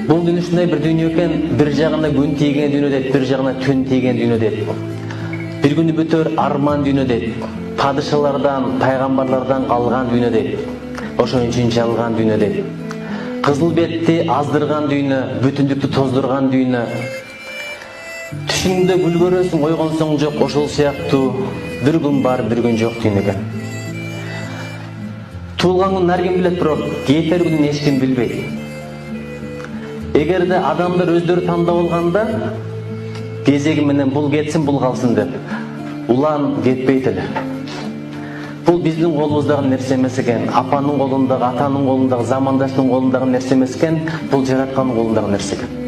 Бұл дүние ушундай бир дүние экен, бир жагына күн тийген дүние дейт, бир жагына түн тийген дүние дейт. Бир күнү бүтөр арман дүние дейт. Падышалардан, пайгамбарлардан калган дүние дейт. Ошон үчүн жалган дүние дейт. Кызыл бетти аздырган дүние, бүтүндүктү тоздурган дүние. Түшүңдө гүл көрөсүң, ойгонсоң жок, ошол сыяктуу бир күн бар, бир күн жок дүние экен. Туулган күнүн ар ким билет, бирок кетер күнүн эч ким билбейт. Эгерде адамдар өздөрү тандап алганда, кезеги менен бул кетсин, бул калсын деп, улан кетпейт эле. Бул биздин колубуздагы нерсе эмес экен, апанын колундагы, атанын колундагы, замандаштын колундагы нерсе эмес экен, бул жараткандын колундагы нерсе экен.